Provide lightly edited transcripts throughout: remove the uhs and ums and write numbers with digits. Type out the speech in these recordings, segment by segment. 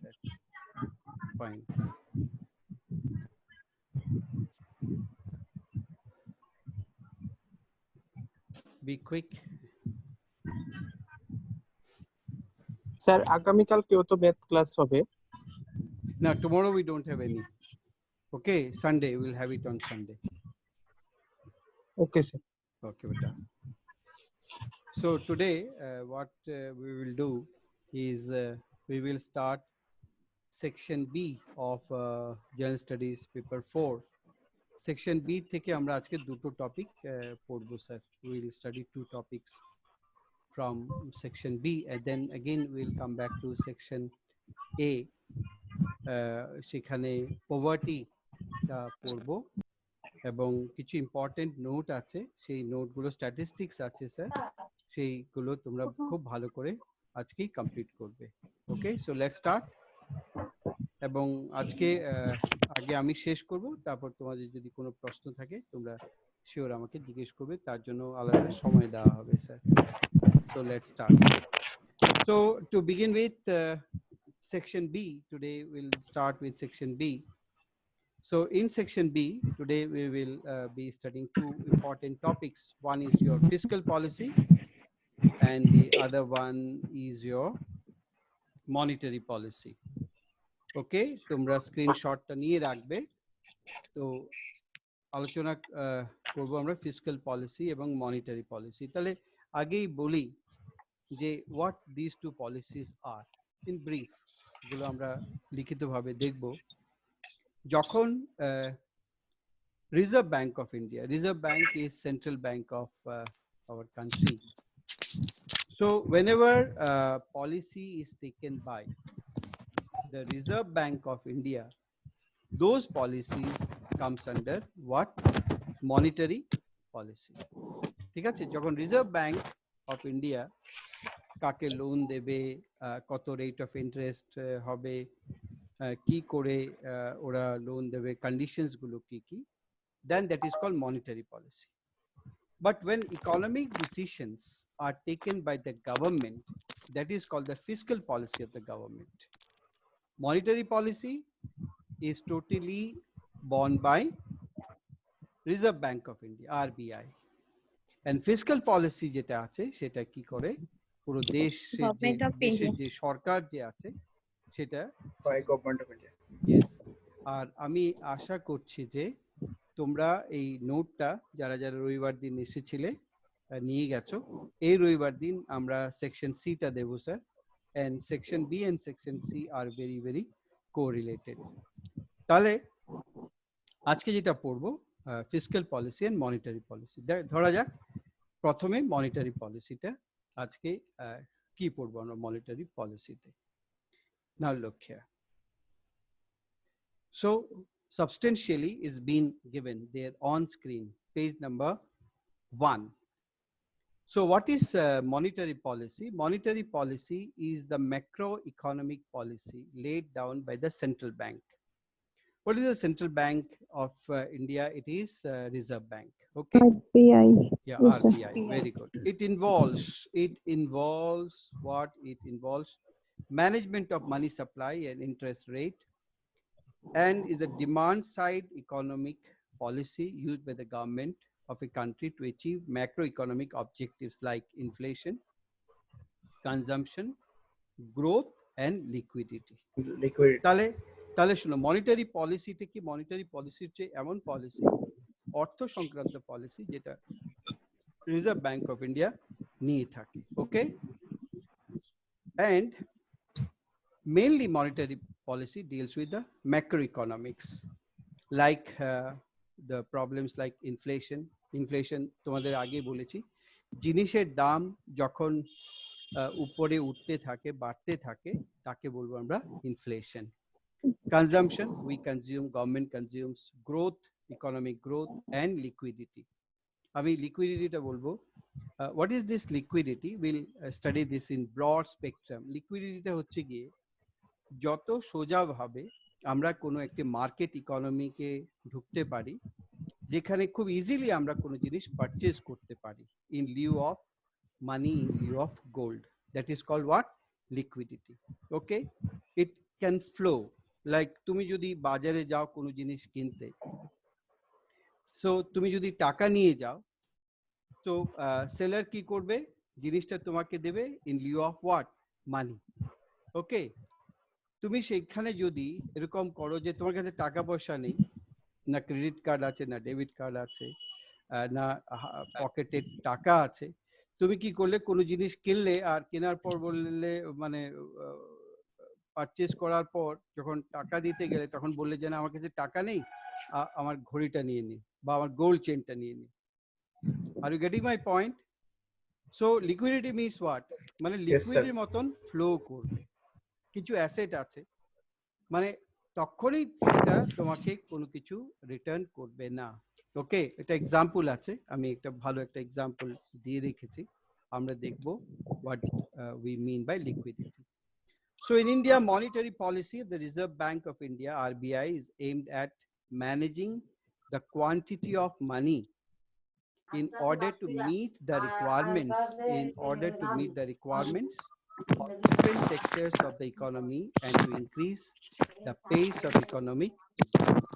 sir. Fine. Be quick. Sir আগামীকাল কেউ তো ম্যাথ ক্লাস হবে? Now tomorrow we don't have any. Okay, Sunday we'll have it on Sunday. Okay sir. Okay, beta. So today what we will do is we will start section B of General Studies paper 4. Section B থেকে আমরা আজকে দুটো topic পড়বো sir. We will study two topics from section B and then again we'll come back to section A. সেখানে poverty টা পড়বো এবং কিছু ইম্পর্টেন্ট নোট আছে, সেই নোটগুলো স্ট্যাটিস্টিক্স আছে স্যার, সেইগুলো তোমরা খুব ভালো করে আজকেই কমপ্লিট করবে। ওকে, সো লেটস স্টার্ট। এবং আজকে আগে আমি শেষ করব, তারপর তোমাদের যদি কোনো প্রশ্ন থাকে তোমরা শিওর আমাকে জিজ্ঞেস করবে, তার জন্য আলাদা সময় দেওয়া হবে sir. So let's start. So to begin with section B, today we'll start with section B. So in section B, today we will be studying two important topics. One is your fiscal policy and the other one is your monetary policy. Okay, তোমরা স্ক্রিনশটটা নিয়ে রাখবে। তো আলোচনা করব আমরা fiscal policy এবং monetary policy. তাহলে আগেই বলি যে what these two policies are in brief, গুলো আমরা লিখিতভাবে দেখব। যখন Reserve Bank of India. Reserve Bank is central bank of our country. So whenever policy is taken by the Reserve Bank of India, those policies comes under what? Monetary policy. ঠিক আছে, যখন Reserve Bank of India কাকে loan দেবে, কত rate of interest হবে, কি করে ওরা লোন দেবে, কন্ডিশনস গুলো কি কি, then that is called monetary policy. But when economic decisions are taken by the government, that is called the fiscal policy of the government. Monetary policy is totally borne by Reserve Bank of India, RBI. And fiscal policy যেটা আছে সেটা কি করে পুরো দেশের যে সরকার যে আছে সেটা গভর্নমেন্ট অফ ইন্ডিয়া। ইয়েস, আর আমি আশা করছি যে তোমরা এই নোটটা যারা যারা রবিবার দিন এসেছিলে নিয়ে গেছো। এই রবিবার দিন আমরা সেকশন সি টা দেব sir, and section B and section C are very very correlated. তাহলে আজকে যেটা পড়বো fiscal policy and monetary policy. ধরা যাক প্রথমে মনিটারি পলিসিটা আজকে কি পড়বো আমরা মনিটারি পলিসিতে। নাও look here. So substantially is being given there on screen, page number 1. So what is monetary policy? Monetary policy is the macroeconomic policy laid down by the central bank. What is the central bank of India? It is Reserve Bank. Okay. RBI. Yeah, Yes, RBI. Very good. It involves what? It involves management of money supply and interest rate, and is a demand side economic policy used by the government of a country to achieve macroeconomic objectives like inflation, consumption, growth and liquidity. তাহলে শুনো, monetary পলিসিটা কি? Monetary policy হচ্ছে এমন policy, অর্থ সংক্রান্ত policy যেটা reserve bank of India নিয়ে থাকে। ওকে, and mainly monetary policy deals with the macroeconomics, like the problems like inflation তোমাদের আগে বলেছি, জিনিসের দাম যখন উপরে উঠতে থাকে, বাড়তে থাকে, তাকে বলবো আমরা inflation. Consumption, we consume, government consumes, growth, economic growth and liquidity. আমি লিকুইডিটিটা বলবো। What is this liquidity? We'll study this in broad spectrum. লিকুইডিটিটা হচ্ছে গিয়ে যত সোজাভাবে আমরা কোনো একটি মার্কেট ইকোনমিকে ঢুকতে পারি, যেখানে খুব ইজিলি আমরা কোনো জিনিস পারচেজ করতে পারি in lieu of money, in lieu of gold. That is called what? Liquidity. Okay, it can flow. Like তুমি যদি বাজারে যাও কোনো জিনিস কিনতে, so তুমি যদি টাকা নিয়ে যাও, so seller কি করবে, জিনিসটা তোমাকে দেবে in lieu of what, money. Okay, তুমি সেখানে যদি এরকম করো যে তোমার কাছে টাকা পয়সা নেই, না ক্রেডিট কার্ড আছে, না ডেবিট কার্ড আছে, না পকেটে টাকা আছে, তুমি কি করলে কোনো জিনিস কিনলে আর কেনার পর বললে মানে পারচেজ করার পর যখন টাকা দিতে গেলে তখন বললে যে না আমার কাছে টাকা নেই, আমার ঘড়িটা নিয়ে নি বা আমার গোল্ড চেনটা নিয়ে নি। Are you getting my point? So liquidity means what, মানে লিকুইডের মতন ফ্লো করবে। কিছু অ্যাসেট আছে মানে তখনই সেটা তোমাকে কোনো কিছু রিটার্ন করবে না। ওকে, এটা এক্সাম্পল আছে, আমি একটা ভালো একটা এক্সাম্পল দিয়ে রেখেছি, আমরা দেখব what we mean by liquidity. So in India, monetary policy of the Reserve Bank of India, RBI, is aimed at managing the quantity of money in order to meet the requirements of different sectors of the economy and to increase the pace of economic growth.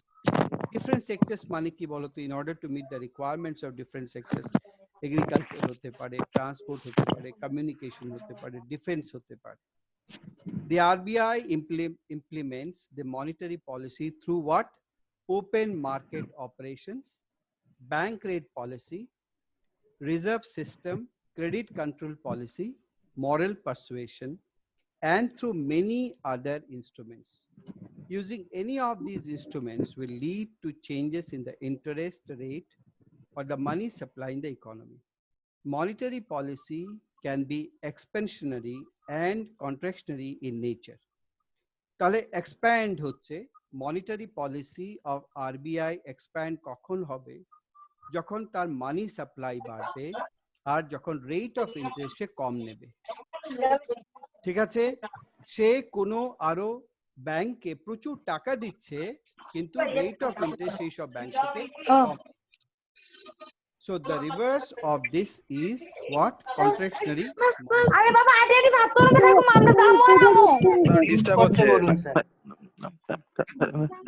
Different sectors মানে কি বলতো, in order to meet the requirements of different sectors, agriculture হতে পারে, transport হতে পারে, communication হতে পারে, defense হতে পারে। The RBI implements the monetary policy through what? Open market operations, bank rate policy, reserve system, credit control policy, moral persuasion, and through many other instruments. Using any of these instruments will lead to changes in the interest rate or the money supply in the economy. Monetary policy can be expansionary and contractionary in nature. তাহলে expand হচ্ছে monetary policy of RBI expand কখন হবে, যখন তার মানি supply বাড়বে আর যখন rate of interest সে কম নেবে। ঠিক আছে, সে কোনো আরো ব্যাংকে প্রচুর টাকা দিচ্ছে কিন্তু রেট অফ ইন্টারেস্ট সেই সব ব্যাংক থেকে কম। So the reverse of this is what? Contractionary monetary. আরে বাবা আগে আগে ভাত তোলা দেখো আমরা দাম হয় ডিস্টার্ব হচ্ছে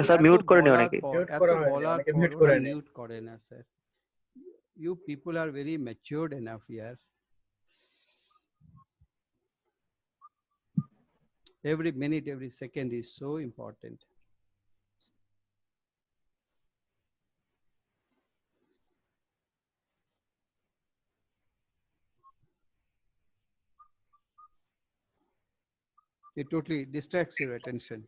স্যার মিউট করে নিও নাকি? এত বলার পর মিউট করে না sir. You people are very matured enough here. Every minute, every second is so important. It totally distracts your attention.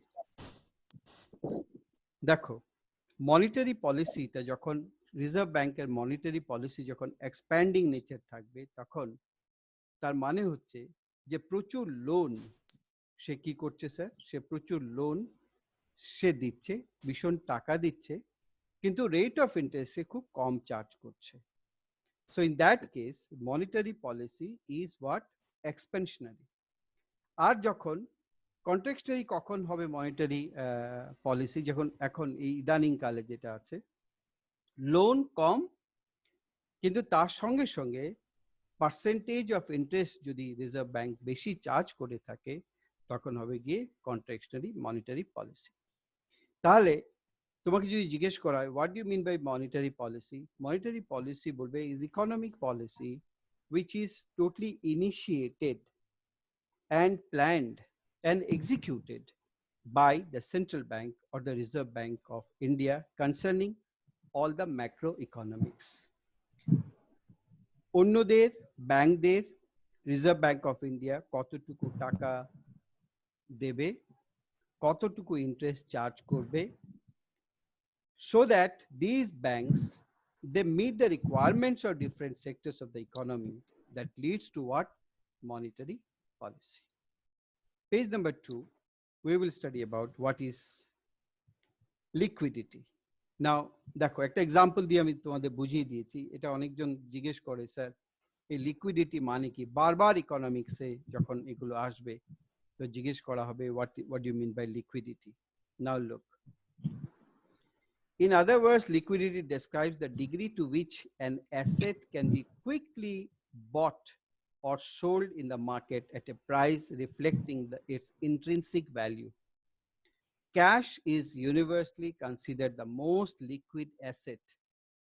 দেখো, মনিটারি পলিসিতে যখন রিজার্ভ ব্যাংকের মনিটারি পলিসি যখন এক্সপ্যান্ডিং নেচার থাকবে, তখন তার মানে হচ্ছে যে প্রচুর লোন সে কি করছে স্যার, সে প্রচুর লোন সে দিচ্ছে, ভীষণ টাকা দিচ্ছে, কিন্তু রেট অফ ইন্টারেস্ট সে খুব কম চার্জ করছে। So in that case monetary policy is what? Expansionary. আর যখন কন্ট্রাকশনারি কখন হবে মনিটারি পলিসি, যখন এখন এই ইদানিং কালে যেটা আছে, লোন কম কিন্তু তার সঙ্গে সঙ্গে পার্সেন্টেজ অফ ইন্টারেস্ট যদি রিজার্ভ ব্যাংক বেশি চার্জ করে থাকে, তখন হবে গিয়ে কন্ট্রাকশনারি মনিটারি পলিসি। তাহলে তোমাকে যদি জিজ্ঞেস করা হয় what you mean by monetary policy, monetary policy বলবে is economic policy which is totally initiated and planned and executed by the central bank or the Reserve Bank of India concerning all the macroeconomics. অন্যদের ব্যাংকদের reserve bank of India কতটুকু টাকা দেবে, কতটুকু interest charge করবে, so that these banks they meet the requirements of different sectors of the economy, that leads to what? Monetary policy. Page number 2, we will study about what is liquidity. Now দেখো একটা example দিয়ে আমি তোমাদের বুঝিয়ে দিয়েছি, এটা অনেকজন জিজ্ঞেস করে স্যার এই লিকুইডিটি মানে কি, বারবার ইকোনমিক্সে যখন এগুলো আসবে তো জিজ্ঞেস করা হবে what do you mean by liquidity. Now look, in other words, liquidity describes the degree to which an asset can be quickly bought or sold in the market at a price reflecting its intrinsic value. cash is universally considered the most liquid asset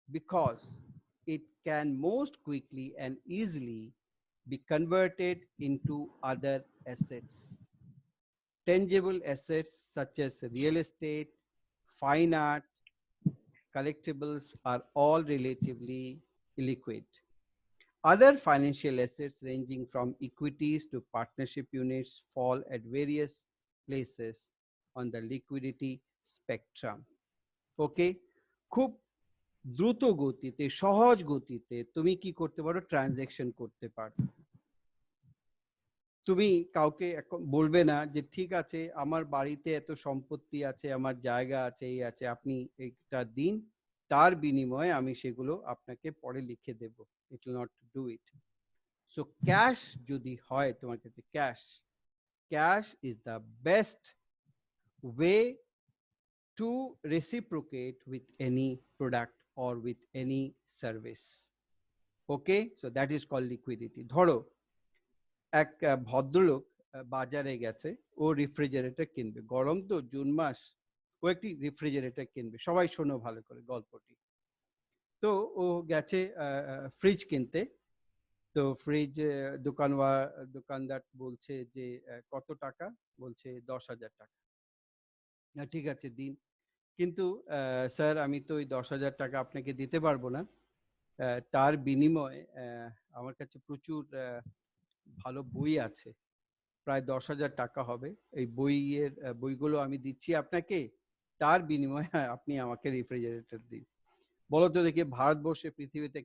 because it can most quickly and easily be converted into other assets. Tangible assets such as real estate, fine art, collectibles are all relatively illiquid. Other financial assets ranging from equities to partnership units fall at various places on the liquidity spectrum. Okay, খুব দ্রুত গতিতে সহজ গতিতে তুমি কি করতে পারো transaction করতে পারো তুমি কাউকে বলবে না যে ঠিক আছে আমার বাড়িতে এত সম্পত্তি আছে আমার জায়গা আছে এই আছে আপনি এটা দিন তার বিনিময়ে আমি সেগুলো আপনাকে পরে লিখে দেব it will not do it so cash যদি হয় তোমার কাছে cash is the best way to reciprocate with any product or with any service. Okay, so that is called liquidity. ধরো এক ভদ্রলোক বাজারে গেছে ও রেফ্রিজারেটর কিনবে গরম তো জুন মাস ও একটি রেফ্রিজারেটর কিনবে সবাই শোনো ভালো করে গল্পটি তো ও গেছে ফ্রিজ কিনতে তো ফ্রিজ দোকানদার বলছে যে কত টাকা বলছে 10,000 টাকা না ঠিক আছে দিন কিন্তু স্যার আমি তো ওই 10,000 টাকা আপনাকে দিতে পারবো না তার বিনিময়ে আমার কাছে প্রচুর ভালো বই আছে প্রায় 10,000 টাকা হবে এই বইগুলো আমি দিচ্ছি আপনাকে তার বিনিময়ে আপনি আমাকে রেফ্রিজারেটর দিন বলো তো দেখি ভারতবর্ষে পৃথিবীতে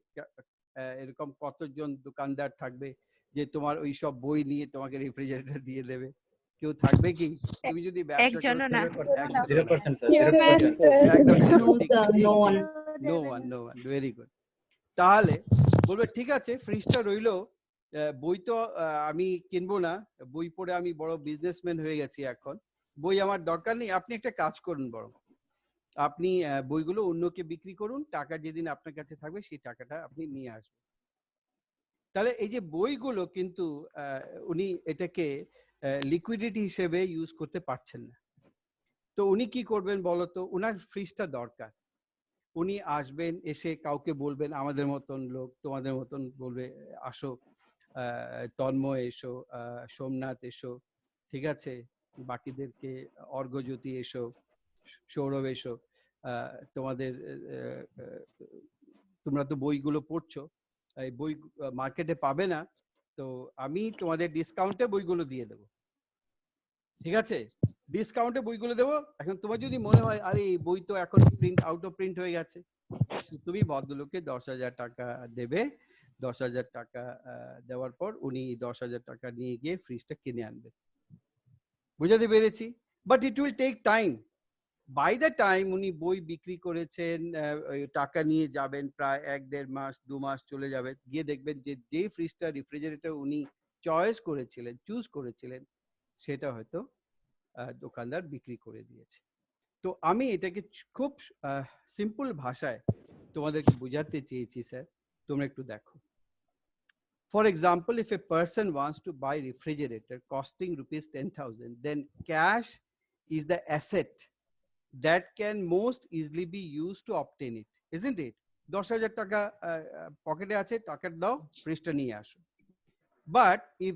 এরকম কতজন দোকানদার থাকবে যে তোমার ওই সব বই নিয়ে তোমাকে রেফ্রিজারেটর দিয়ে দেবে কেউ থাকবে কি তুমি যদি ব্যবসা করো 0%, ভেরি গুড তাহলে বলবে ঠিক আছে ফ্রিজটা রইলো বই তো আমি কিনবো না বই পড়ে আমি বড় বিজনেসম্যান হয়ে গেছি এখন বই আমার দরকার নেই আপনি একটা কাজ করুন বরং আপনি বইগুলো অন্যকে বিক্রি করুন টাকা যেদিন আপনার কাছে থাকবে সেই টাকাটা আপনি নিয়ে আসবেন তাহলে এই যে বইগুলো কিন্তু উনি এটাকে লিকুইডিটি হিসেবে ইউজ করতে পারছেন না তো উনি কি করবেন বলতো ওনার ফ্রিজটা দরকার উনি আসবেন এসে কাউকে বলবেন আমাদের মতন লোক তোমাদের মতন বলবে আসো তন্ময় এসো সোমনাথ এসো ঠিক আছে বাকিদেরকে অর্ঘ্যজ্যোতি এসো সৌরভ এসো তোমাদের তোমরা তো বইগুলো পড়ছো এই বই মার্কেটে পাবে না তো আমি তোমাদের ডিসকাউন্টে বইগুলো দিয়ে দেবো ঠিক আছে ডিসকাউন্টে বইগুলো দেবো এখন তোমার যদি মনে হয় আরে এই বই তো এখন প্রিন্ট আউট অফ প্রিন্ট হয়ে গেছে তুমি ভদ্রলোককে 10,000 টাকা দেবে 10,000 টাকা দেওয়ার পর উনি 10,000 টাকা নিয়ে গিয়ে ফ্রিজটা কিনে আনবে বুঝাতে পেরেছি but it will take time by the time উনি বই বিক্রি করেছেন টাকা নিয়ে যাবেন প্রায় 1-1.5 মাস 2 মাস চলে যাবে গিয়ে দেখবেন যে ফ্রিজটা রেফ্রিজারেটর উনি চয়েস করেছিলেন চুজ করেছিলেন সেটা হয়তো দোকানদার বিক্রি করে দিয়েছে তো আমি এটাকে খুব সিম্পল ভাষায় তোমাদেরকে বোঝাতে চেয়েছি স্যার তোমরা একটু দেখো For example, if a person wants to buy refrigerator costing rupees 10,000, then cash is the asset that can most easily be used to obtain it, isn't it? 10,000 টাকা পকেটে আছে টাকা দাও ফ্রিজটা নিয়ে আসো but if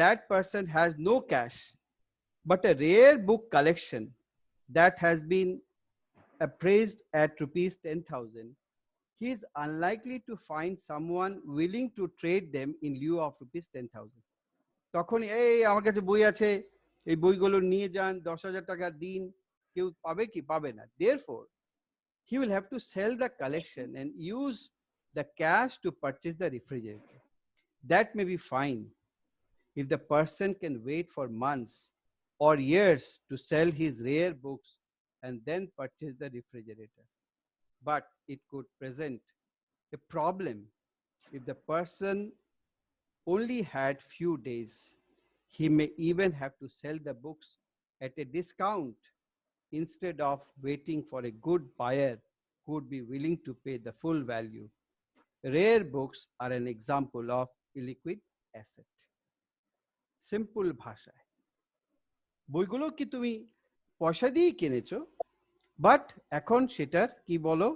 that person has no cash but a rare book collection that has been appraised at rupees 10,000, he is unlikely to find someone willing to trade them in lieu of rupees 10,000. তখন এই আমার কাছে বই আছে এই বইগুলো নিয়ে যান 10,000 টাকা দিন কেউ পাবে কি পাবে না therefore he will have to sell the collection and use the cash to purchase the refrigerator. That may be fine if the person can wait for months or years to sell his rare books and then purchase the refrigerator. But it could present a problem if the person only had few days. He may even have to sell the books at a discount instead of waiting for a good buyer who would be willing to pay the full value. Rare books are an example of illiquid asset. Simple bhasha. বইগুলো কি তুমি পয়সা দিয়ে কিনেছো, but এখন সেটার কি বলো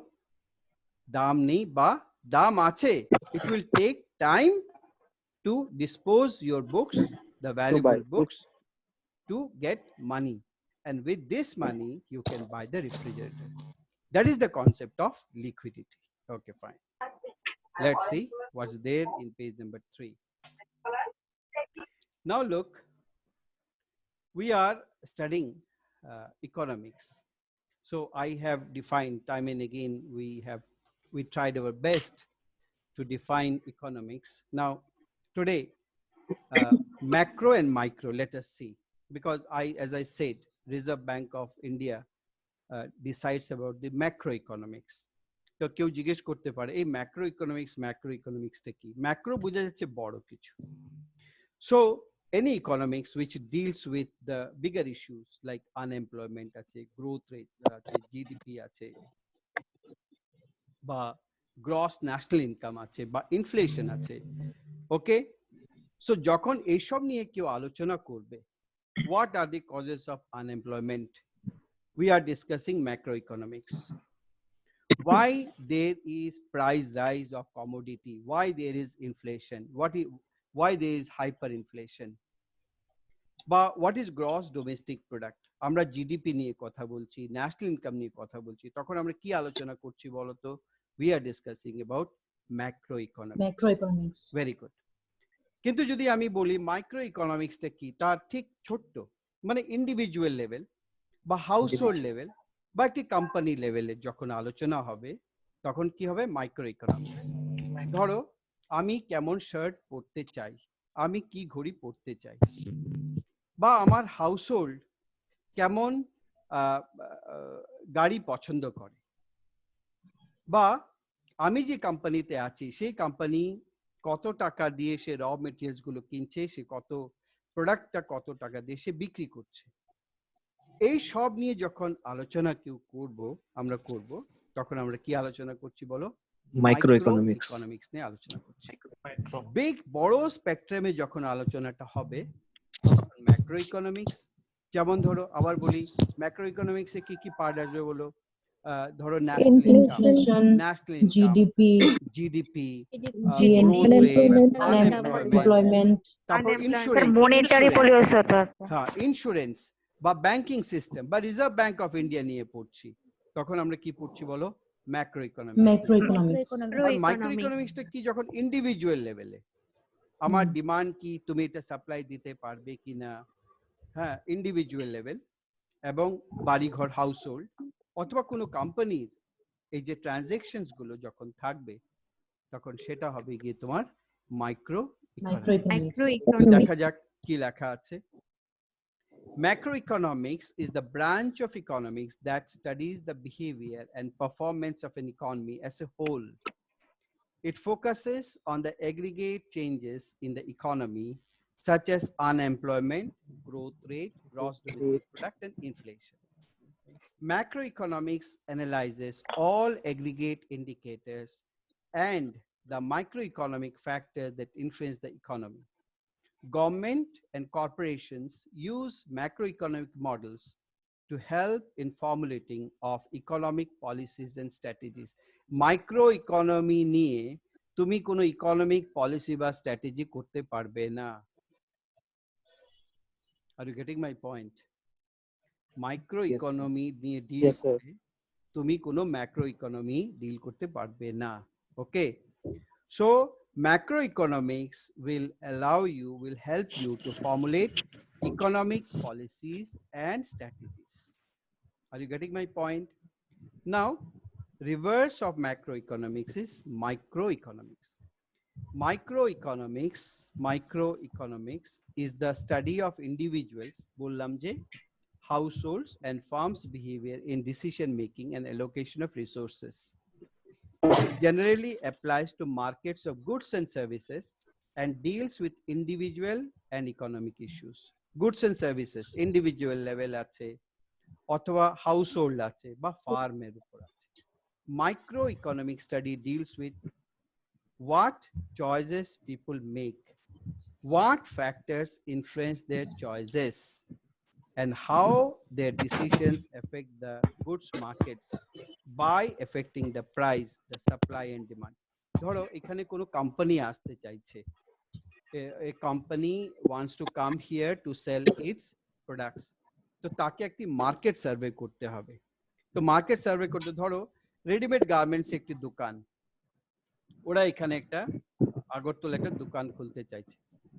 দাম নেই বা দাম আছে, it will take time to dispose your books, the valuable books, to get money, and with this money you can buy the refrigerator. That is the concept of liquidity. Okay, fine. Let's see what's there in page number 3. Now look, we are studying economics. So I have defined time and again, we tried our best to define economics. Now today, macro and micro, let us see, because as I said, Reserve Bank of India decides about the macroeconomics. তো কেউ জিজ্ঞেস করতে পারে এই macro ইকোনমিক্সটা কি? Macro বোঝা যাচ্ছে বড় কিছু। So any economics which deals with the bigger issues like unemployment আছে, growth rate আছে, GDP আছে, বা gross national income আছে, বা inflation আছে, okay? So যখন এইসব নিয়ে কেউ আলোচনা করবে, what are the causes of unemployment? We are discussing macroeconomics. Why there is price rise of commodity? Why there is inflation? Why there is hyperinflation? বা what is gross domestic product? আমরা GDP নিয়ে কথা বলছি, national income নিয়ে কথা বলছি, তখন আমরা কি আলোচনা করছি বলতো? We are discussing about macroeconomics. Very good. কিন্তু যদি আমি বলি মাইক্রো ইকোনমিক্সটা কি, তার ঠিক ছোট্ট মানে ইন্ডিভিজুয়াল লেভেল বা হাউসহোল্ড লেভেল বা একটি কোম্পানি লেভেলে যখন আলোচনা হবে, তখন কি হবে? Micro economics. ধরো আমি কেমন শার্ট পরতে চাই, আমি কি ঘড়ি পরতে চাই, বা আমার হাউসহোল্ড কেমন গাড়ি পছন্দ করে, বা আমি যে কোম্পানিতে আছি সেই কোম্পানি কত টাকা দিয়ে সে র মেটেরিয়ালস গুলো কিনছে, সে কত প্রোডাক্টটা কত টাকা দিয়ে সে বিক্রি করছে, এই সব নিয়ে যখন আলোচনা কেউ আমরা করব, তখন আমরা কি আলোচনা করছি বলো? মাইক্রো ইকোনমিক্স নিয়ে আলোচনা করছি। বড় স্পেকট্রামে যখন আলোচনাটা হবে, তখন ম্যাক্রো ইকোনমিক্স। যেমন ধরো আবার বলি, ম্যাক্রো ইকোনমিক্সে কি কি পার্ট আসবে বলো? ধরো ন্যাশনাল ইনকাম, জিডিপি, আনএমপ্লয়মেন্ট, তারপর ইন্স্যুরেন্স বা ব্যাংকিং সিস্টেম বা রিজার্ভ ব্যাংক অফ ইন্ডিয়া নিয়ে পড়ছি, তখন আমরা কি পড়ছি বলো? Macro economics. মাইক্রো ইকোনমিক্সটা কি? যখন ইন্ডিভিজুয়াল লেভেলে আমার ডিমান্ড কি, তুমি এটা সাপ্লাই দিতে পারবে কিনা, হ্যাঁ, ইন্ডিভিজুয়াল লেভেল, এবং বাড়িঘর হাউসহোল্ড অথবা কোনো কোম্পানির এই যে ট্রানজাকশনস গুলো যখন থাকবে, তখন সেটা হবে গিয়ে তোমার মাইক্রো ইকোনমিক্স। দেখা যাক কি লেখা আছে। Macroeconomics is the branch of economics that studies the behavior and performance of an economy as a whole. It focuses on the aggregate changes in the economy, such as unemployment, growth rate, gross domestic product, and inflation. Macroeconomics analyzes all aggregate indicators and the microeconomic factors that influence the economy. Government and corporations use macroeconomic models to help in formulating of economic policies and strategies. Microeconomy নিয়ে তুমি কোনো economic policy বা strategy করতে পারবে না। Are you getting my point? Micro economy নিয়ে deal করে তুমি কোনো ম্যাক্রো ইকোনমি ডিল করতে পারবে না। ওকে, so macroeconomics will help you to formulate economic policies and strategies. Are you getting my point? Now, reverse of macroeconomics is microeconomics. Microeconomics is the study of individuals, bollam je, households and firms' behavior in decision making and allocation of resources. It generally applies to markets of goods and services and deals with individual and economic issues. Goods and services, individual level আছে, অথবা household আছে, বা ফার্মের উপর আছে। Microeconomic study deals with what choices people make, what factors influence their choices, and how their decisions affect the goods markets by affecting the price, the supply and demand. ধরো এখানে কোনো কোম্পানি আসতে চাইছে, a company wants to come here to sell its products, তো তাকে একটি market survey করতে হবে। তো মার্কেট সার্ভে করতে ধরো রেডিমেড গার্মেন্টস একটি দোকান, ওরা এখানে একটা আগরতলা একটা দোকান খুলতে চাইছে।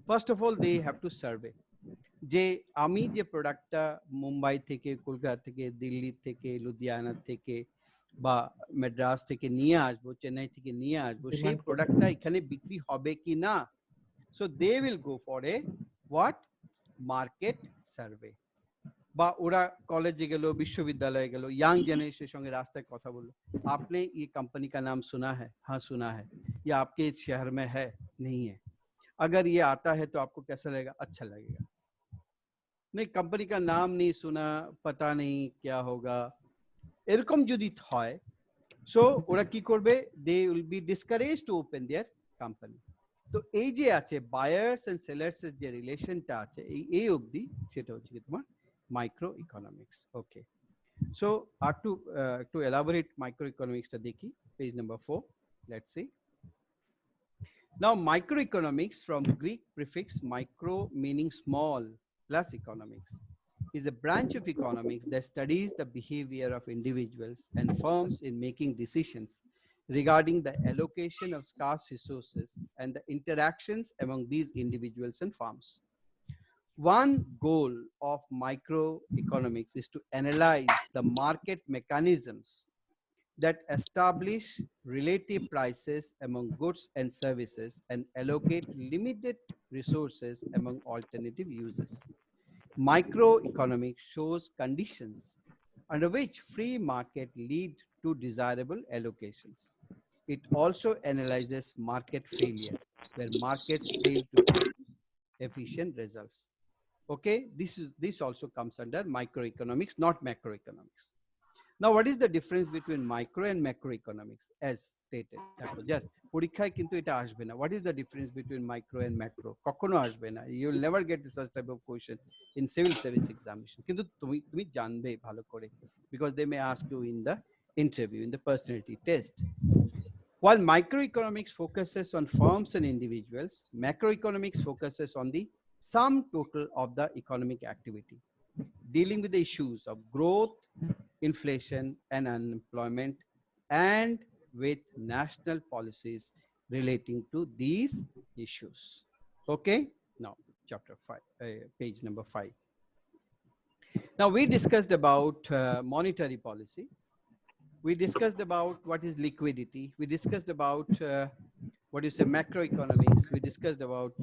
First of all they have to survey যে আমি যে প্রোডাক্টটা মুম্বাই থেকে, কলকাতা থেকে, দিল্লি থেকে, লুধিয়ানা থেকে বা মাদ্রাজ থেকে নিয়ে আসবো, চেন্নাই থেকে নিয়ে আসবো, সেই প্রোডাক্টটা এখানে বিক্রি হবে কি না। So they will go for a what market survey. বা ওরা কলেজে গেল, विश्वविद्यालय গেল, यंग जनरेशन সঙ্গে রাস্তায় কথা বললো, आपने ये कंपनी का नाम सुना है? हाँ सुना है। ये आपके शहर में है? नहीं है। अगर ये आता है तो आपको कैसा लगेगा? अच्छा लगेगा। नहीं, कंपनी का नाम नहीं सुना, पता नहीं क्या होगा, এরকম যদি হয়, সো ওরা কি করবে? They will be discourage to open their company. তো এই যে আছে বায়ার্স এন্ড সেলার্স এর যে রিলেশনটা আছে এই অবধি, সেটা হচ্ছে কি তোমার microeconomics. Okay, so to elaborate microeconomics ta dekhi page number 4. Let's see. Now microeconomics, from Greek prefix micro meaning small plus economics, is a branch of economics that studies the behavior of individuals and firms in making decisions regarding the allocation of scarce resources and the interactions among these individuals and firms. One goal of microeconomics is to analyze the market mechanisms that establish relative prices among goods and services and allocate limited resources among alternative uses. Microeconomics shows conditions under which free market lead to desirable allocations. It also analyzes market failure, where markets fail to produce efficient results. Okay, this also comes under microeconomics, not macroeconomics. Now what is the difference between micro and macroeconomics? As stated, just পরীক্ষায় কিন্তু এটা আসবে না, what is the difference between micro and macro? কখনো আসবে না, you will never get such type of question in civil service examination, কিন্তু তুমি জানবে ভালো করে, because they may ask you in the interview, in the personality test. While microeconomics focuses on firms and individuals, macroeconomics focuses on the sum total of the economic activity, dealing with the issues of growth, inflation, and unemployment, and with national policies relating to these issues. Okay, now chapter 5, page number 5. Now we discussed about monetary policy. We discussed about what is liquidity. We discussed about what you say macroeconomics. We discussed about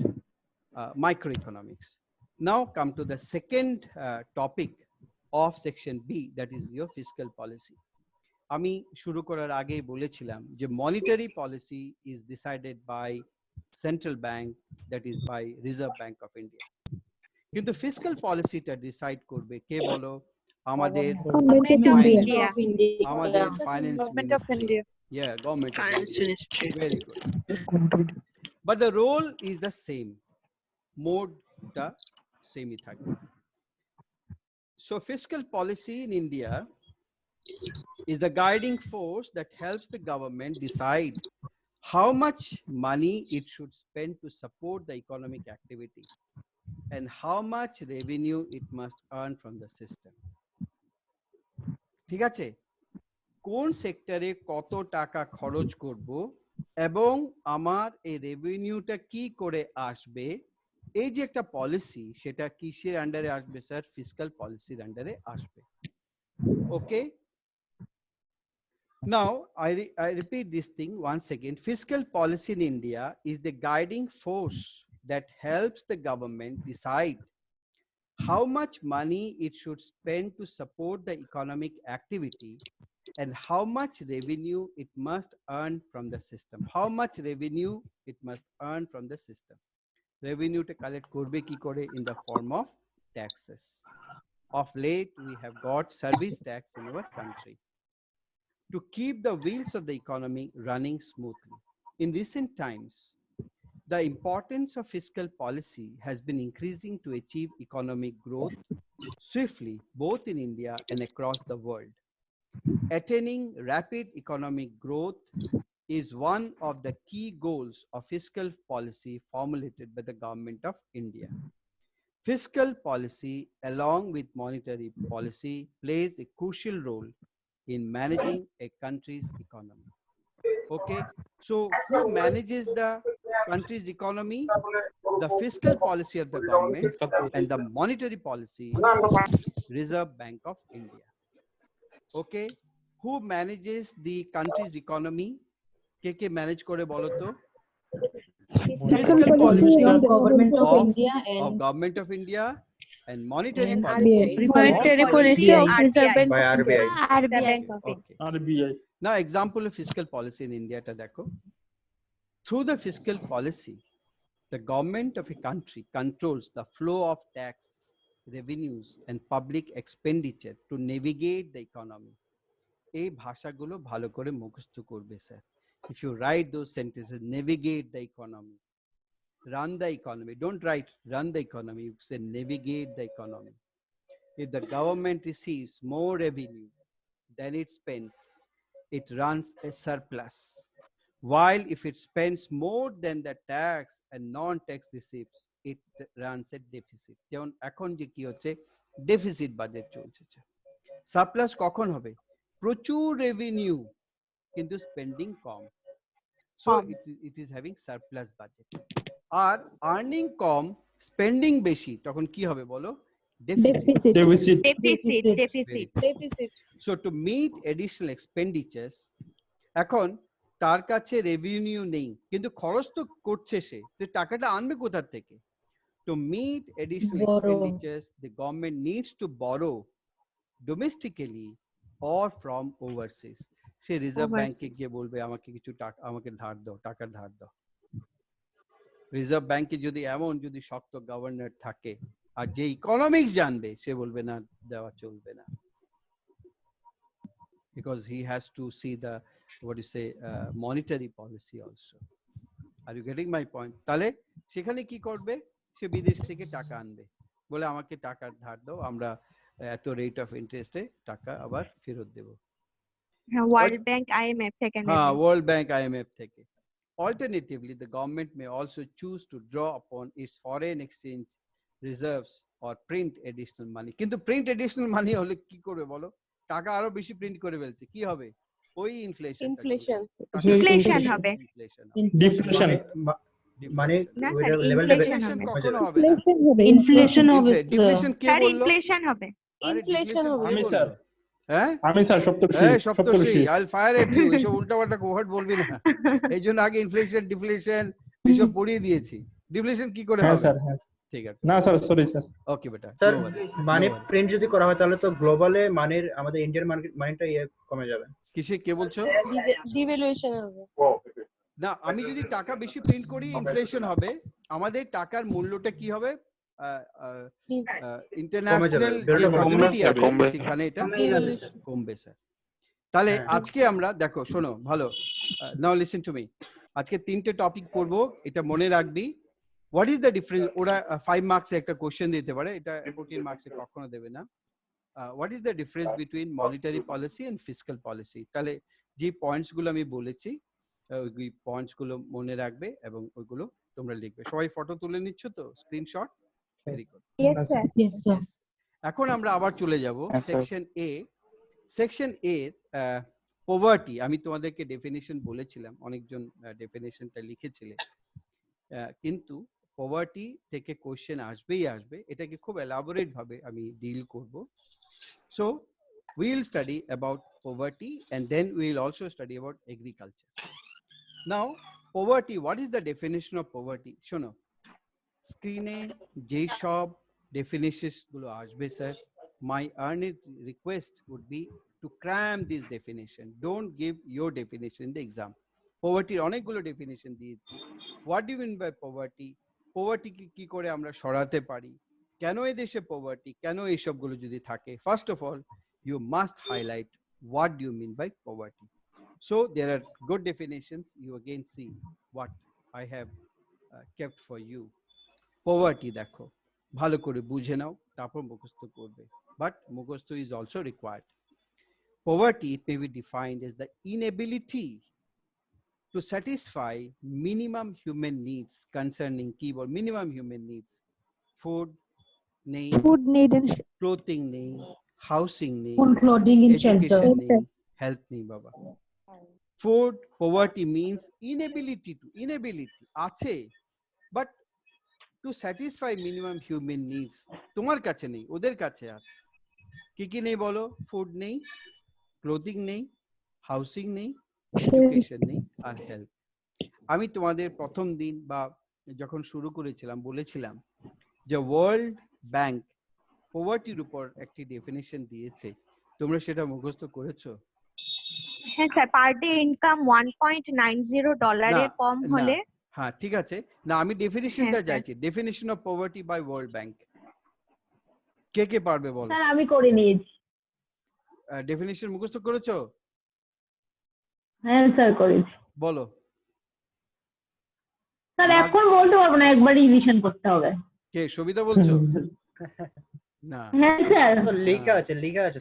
microeconomics. Now come to the second topic of section B, that is your fiscal policy. আমি শুরু করার আগেই বলেছিলাম যে monetary policy is decided by central bank, that is by Reserve Bank of India. কিন্তু fiscal policy টা decide করবে কে বলো? আমাদের আমাদের finance ministry. Yeah, government of India. Very good. But the role is the same. Mode টা same থাকবে। So fiscal policy in India is the guiding force that helps the government decide how much money it should spend to support the economic activity and how much revenue it must earn from the system. ঠিক আছে, কোন সেক্টরে কত টাকা খরচ করব এবং আমার এই রেভিনিউটা কি করে আসবে, এই যে একটা পলিসি, সেটা কিসের আন্ডারে আসবে স্যার? ফিসকাল পলিসির আন্ডারে আসবে। ওকে, now I repeat this thing once again. Fiscal policy in India is the guiding force that helps the government decide how much money it should spend to support the economic activity and how much revenue it must earn from the system. How much revenue it must earn from the system. Revenue to collect korbe ki kore? In the form of taxes. Of late we have got service tax in our country to keep the wheels of the economy running smoothly. In recent times, the importance of fiscal policy has been increasing to achieve economic growth swiftly both in India and across the world. Attaining rapid economic growth is one of the key goals of fiscal policy formulated by the government of India. Fiscal policy, along with monetary policy, plays a crucial role in managing a country's economy. Okay, so who manages the country's economy? The fiscal policy of the government, and the monetary policy of Reserve Bank of India. Okay, who manages the country's economy? Ke manage kore bolo to? Fiscal policy of Government of of India and Government of India, and monetary And policy Monetary of policy of RBI. Reserve Bank by of India. RBI. RBI. Okay. RBI. Now, example of fiscal policy in India ta dekho. Through the fiscal policy, the government of a country controls the flow of tax, revenues, and public expenditure to navigate the economy. এই ভাষাগুলো ভালো করে মুখস্থ করবে sir. If you write those sentences, navigate the economy, run the economy. Don't write run the economy. You say navigate the economy. If the government receives more revenue than it spends, it runs a surplus. While if it spends more than the tax and non-tax receipts, it runs a deficit. যেমন এখন যে কি হচ্ছে deficit budget চলছে। Surplus কখন হবে? প্রচুর revenue কিন্তু স্পেন্ডিং কম। So it is having surplus budget. আর আর্নিং কম স্পেন্ডিং বেশি, তখন কি হবে বলো? Deficit. So to meet additional expenditures, এখন তার কাছে রেভিনিউ নেই কিন্তু খরচ তো করছে সে, যে টাকাটা আনবে কোথা থেকে? To meet additional expenditures, the government needs to borrow domestically or from overseas. Say reserve ব্যাংকে গিয়ে বলবে আমাকে কিছু টাকা, আমাকে ধার দাও, টাকা ধার দাও। রিজার্ভ ব্যাংকে যদি এমন যদি শক্ত গভর্নর থাকে আর যে ইকোনমিক্স জানবে, সে বলবে না দেওয়া চলবে না, because he has to see the what you say monetary policy also. Are you getting my point? তাহলে সেখানে কি করবে? সে বিদেশ থেকে টাকা আনবে, বলে আমাকে টাকা ধার দাও, আমরা এত রেট অফ ইন্টারেস্টে টাকা আবার ফেরত দেব। ওয়ার্ল্ড ব্যাংক আইএমএফ থেকে হ্যাঁ, ওয়ার্ল্ড ব্যাংক আইএমএফ থেকে। Alternatively, the government may also choose to draw upon its foreign exchange reserves or print additional money. কিন্তু প্রিন্ট এডিশনাল মানি হলে কি করবে বলো? টাকা আরো বেশি প্রিন্ট করে ফেলছে, কি হবে? ওই ইনফ্লেশন হবে। ডিফ্লেশন মানে না স্যার, লেভেলটা ইনফ্লেশন কখনো হবে ইনফ্লেশন হবে। ইনফ্লেশন হবে। ডিফ্লেশন কে স্যার, বললো? ইনফ্লেশন হবে। আরে ইনফ্লেশন হবে। আমি স্যার, হ্যাঁ আমি স্যার সপ্তর্ষি, এই সপ্তর্ষি, I'll fire at you, এসব উল্টাপাল্টা কোহট বলবি না। এই জন্য আগে ইনফ্লেশন ডিফ্লেশন এসব পড়িয়ে দিয়েছি। ডিফ্লেশন কি করে হ্যাঁ হবে? স্যার, হ্যাঁ ঠিক আছে, না স্যার, সরি স্যার। ওকে বেটা। স্যার মানি প্রিন্ট যদি করা হয় তাহলে তো গ্লোবালে মানির আমাদের ইন্ডিয়ান মানিটা কমে যাবে। কিসে কে বলছো? ডিভ্যালুয়েশন হবে। না, আমি যদি টাকা বেশি প্রিন্ট করি ইনফ্লেশন হবে, আমাদের টাকার মূল্যটা কি হবে? ইন্টারন্যাশনাল যে কমিউনিটি আছে সেখানে এটা কমবে স্যার। তাহলে আজকে আমরা দেখো, শোনো ভালো, নাও লিসেন টু মি। আজকে তিনটে টপিক পড়বো, এটা মনে রাখবি। What is the difference? ওরা 5 মার্কসে একটা কোশ্চেন দিতে পারে, এটা 14 মার্কসে কখনো দেবে না। What is the difference between monetary policy and fiscal policy? তাহলে যে পয়েন্টস গুলো আমি বলেছি ওই পয়েন্টস গুলো মনে রাখবে এবং ওইগুলো তোমরা লিখবে। সবাই ফটো তুলে নিচ্ছ তো? Screenshot? Very good. Yes sir. Yes, sir. এখন আমরা আবার চলে যাব সেকশন এ। সেকশন এ পভার্টি, আমি তোমাদেরকে ডেফিনিশন বলেছিলাম, অনেকজন ডেফিনিশনটা লিখেছিলে, কিন্তু পভার্টি থেকে কোশ্চেন আসবেই আসবে, এটাকে খুব এলাবোরেট ভাবে আমি ডিল করব। So we will study about poverty and then we will also study about agriculture. Now poverty, what is the definition of poverty? শোনো, স্ক্রিনে যেই সব ডেফিনিশনস গুলো আসবে sir, my earnest request would be to cram this definition. Don't give your definition in the exam. Poverty অনেকগুলো definition দিয়েছি। What do you mean by poverty? Poverty কি করে আমরা সরাতে পারি? কেন এই দেশে poverty? কেন এই সবগুলো যদি থাকে? First of all, you must highlight what do you mean by poverty. So there are good definitions. You again see what I have kept for you. Poverty দেখো, ভালো করে বুঝে নাও, তারপর মুখস্থ করবে। But মুখস্থ is also required. Poverty may be defined as the inability to satisfy minimum human needs concerning keyboard minimum human needs. Food নেই, Food need and clothing নেই, housing নেই, Food, clothing, and shelter. education নেই, health নেই বাবা। Food poverty means inability আছে, but to satisfy minimum human needs তোমার কাছে নেই, ওদের কাছে আছে। কি কি নেই বলো? ফুড নেই, ক্লোথিং নেই, হাউসিং নেই, এডুকেশন নেই, আর হেলথ। আমি তোমাদের প্রথম দিন বা যখন শুরু করেছিলাম বলেছিলাম যে ওয়ার্ল্ড ব্যাংক পভার্টির উপর একটি ডেফিনেশন দিয়েছে, তোমরা সেটা মুখস্থ করেছো? হ্যাঁ স্যার, পার ডে ইনকাম $1.90 এর কম না, হলে। হ্যাঁ ঠিক আছে, না আমি ডেফিনেশনটা হ্যাঁ, চাইছি, definition of poverty by World Bank. কে কে পারবে বলো? স্যার আমি করে নিয়েছি। ডেফিনেশন মুখস্থ করেছো? হ্যাঁ স্যার করেছি। বলো। স্যার এখন বলতে পারবো না, একবার রিভিশন করতে হবে। কে সবিতা বলছো? না, হ্যাঁ স্যার। তো লেখা আছে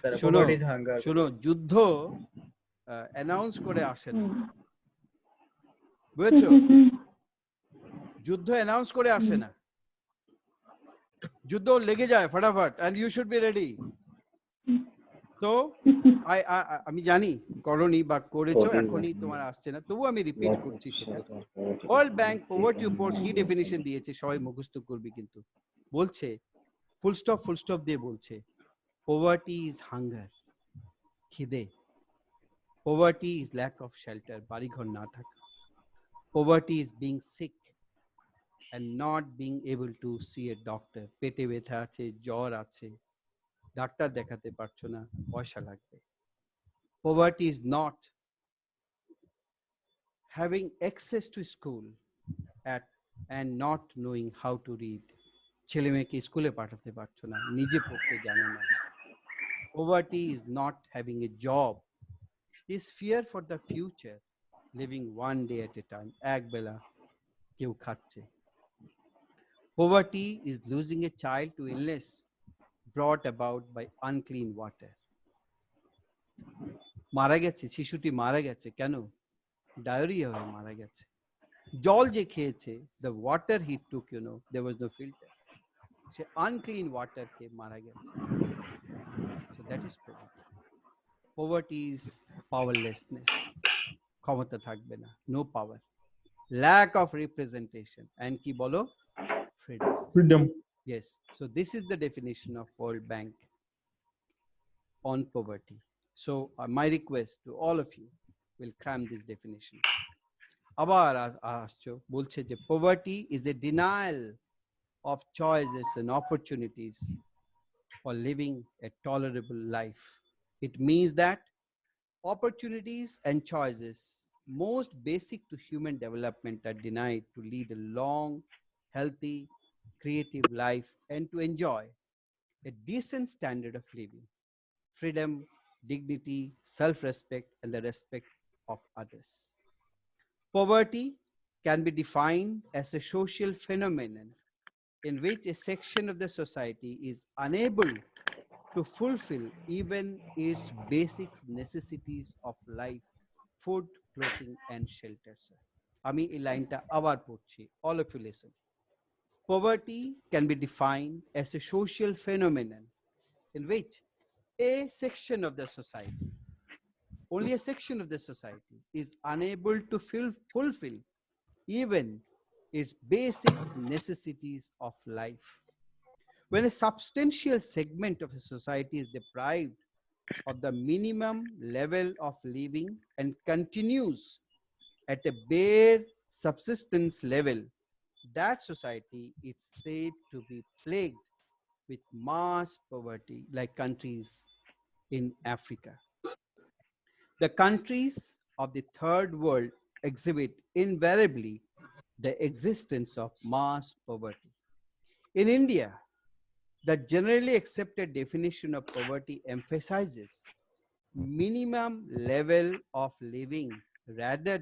তারা শোনো, poverty is hunger। শোনো, যুদ্ধ অ্যানাউন্স করে আসে না, বুঝেছো? যুদ্ধ অ্যানাউন্স করে আসে না, যুদ্ধ লেগে যায় ফটাফট, and you should be ready. তো আমি জানি করনি বা করেছো, এখনই তোমার আসছে না, তবু আমি রিপিট করছি সেটা। ওয়ার্ল্ড ব্যাংক পভার্টি উপর কি ডেফিনিশন দিয়েছে সবাই মুখস্থ করবে, কিন্তু বলছে ফুল স্টপ দিয়ে বলছে পভার্টি ইজ হাঙ্গার, খিদে। Poverty is lack of shelter, বাড়িঘর না থাকা। Poverty is being sick and not being able to see a doctor, পেটে ব্যথা আছে, জ্বর আছে, ডাক্তার দেখাতে পারছো না, পয়সা লাগবে। Poverty is not having access to school and not knowing how to read, ছেলে মেয়েকে স্কুলে পাঠাতে পারছো না, নিজে পড়তে জানো না। Poverty is not having a job, is fear for the future, living one day at a time, এক বেলা কেউ খাচ্ছে। Poverty is losing a child to illness brought about by unclean water. মারা গেছে, শিশুটি মারা গেছে, কেন? ডায়রিয়া হয়ে মারা গেছে। জল যে খেয়েছে, the water he took, there was no filter, say unclean water খেয়ে মারা গেছে। So that is poverty. Poverty is powerlessness, ক্ষমতা থাকবে না, no power, lack of representation, and কি বলো? Freedom. Yes, so this is the definition of World Bank on poverty. So my request to all of you will cram this definition. আবার আসছো, বলছে যে poverty is a denial of choices and opportunities for living a tolerable life. It means that opportunities and choices most basic to human development are denied to lead a long, healthy, creative life and to enjoy a decent standard of living, freedom, dignity, self-respect, and the respect of others. Poverty can be defined as a social phenomenon in which a section of the society is unable to fulfill even its basic necessities of life, food, clothing, and shelter. আমি এই লাইনটা আবার পড়ছি, all of you listen. Poverty can be defined as a social phenomenon in which a section of the society, only a section of the society, is unable to fulfill even its basic necessities of life. When a substantial segment of a society is deprived of the minimum level of living and continues at a bare subsistence level, that society is said to be plagued with mass poverty, like countries in Africa. The countries of the third world exhibit invariably the existence of mass poverty. In India, the generally accepted definition of poverty emphasizes minimum level of living rather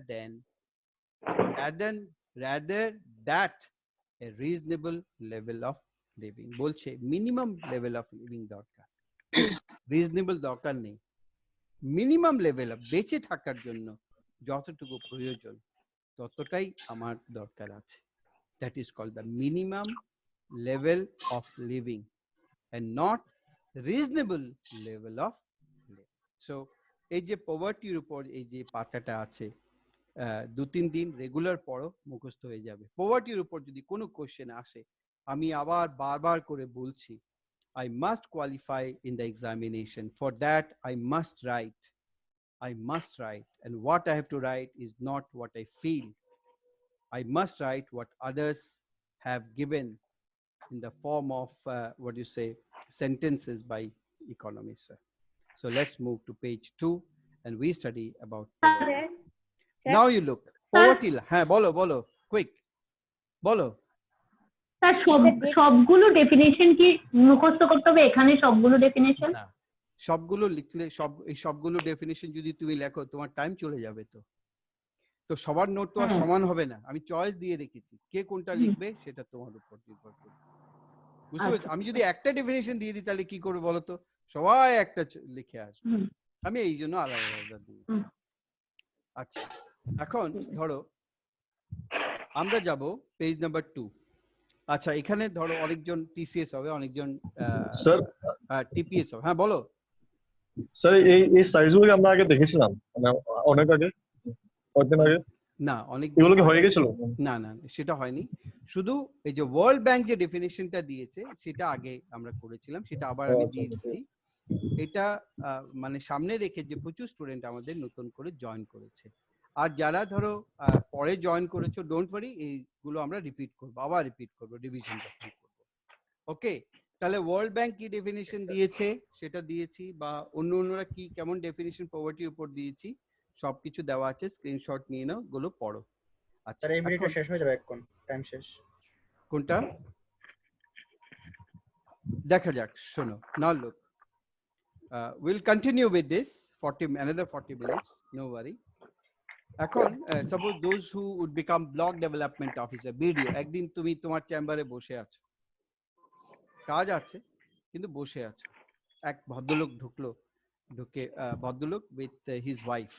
that a reasonable level of living বলছে minimum level of living দরকার, reasonable দরকার নেই, minimum level of বেঁচে থাকার জন্য যতটুকু প্রয়োজন ততটাই আমার দরকার আছে। That is called the minimum level of living and not reasonable level of living. So এই যে পভার্টির উপর এই যে পাতাটা আছে, 2-3 দিন রেগুলার পড়ো, মুখস্থ হয়ে যাবে। পভার্টির উপর যদি কোনো কোশ্চেন আসে, আমি আবার বারবার করে বলছি, I must qualify in the examination. For that I must write, and what I have to write is not what I feel. I must write what others have given in the form of what you say sentences by economists. So let's move to page 2 and we study about poverty. Now you look poverty. হ্যাঁ বলো quick বলো। Sir সবগুলো definition কি মুখস্থ করতে হবে এখানে? সবগুলো ডেফিনেশন না, সবগুলো লিখলে সবগুলো ডেফিনেশন যদি তুমি লেখো তোমার টাইম চলে যাবে। তো সবার নোট তো আর সমান হবে না, আমি চয়েস দিয়ে রেখেছি, কে কোনটা লিখবে সেটা তোমার উপর নির্ভর করবে। বুঝতে পারছো? আমি যদি একটা ডেফিনেশন দিয়ে দিই তাহলে কি করবে বলো তো, সবাই একটা লিখে আসবে, আমি এই জন্য আলাদা আলাদা দিয়েছি। আচ্ছা, এখন ধরো আমরা যাব পেজ নাম্বার 2। আচ্ছা, এখানে ধরো অনেকজন টিসিএস হবে, অনেকজন স্যার টিপিএস হবে। হ্যাঁ বলো। স্যার এই সাইজগুলো কি আমরা আগে দেখেছিলাম, মানে অনেক আগে, কয়েকদিন আগে? না, অনেক এগুলো কি হয়ে গেছিল? না না, সেটা হয়নি। শুধু এই যে ওয়ার্ল্ড ব্যাংক যে ডেফিনেশনটা দিয়েছে সেটা আগে আমরা করেছিলাম, সেটা আবার আমি দিয়ে দিচ্ছি। এটা মানে সামনে রেখে যে প্রচুর স্টুডেন্ট আমাদের নতুন করে জয়েন করেছে, আর যারা ধরো পরে জয়েন করেছো, ডোন্ট ওয়ারি, এইগুলো আমরা রিপিট করবো, আবার রিপিট করবো রিভিশন যখন করবো। ওকে, তাহলে ওয়ার্ল্ড ব্যাংক কি ডেফিনেশন দিয়েছে সেটা দিয়েছি, বা অন্যরা কি কেমন ডেফিনেশন পভার্টির উপর দিয়েছি, সবকিছু দেওয়া আছে, স্ক্রিনশট নিয়ে নাও, গুলো পড়ো। আচ্ছা, এই মিনিটটা শেষ হয়ে যাবে, এখন টাইম শেষ। কোনটা দেখা যাক, শোনো। নাও look, we'll continue with this another 40 minutes, no worry. এখন suppose those who would become block development officer, video, একদিন তুমি তোমার চেম্বারে বসে আছো, কাজ আছে কিন্তু বসে আছো, এক ভদ্রলোক ঢুকে ভদ্রলোক with his wife,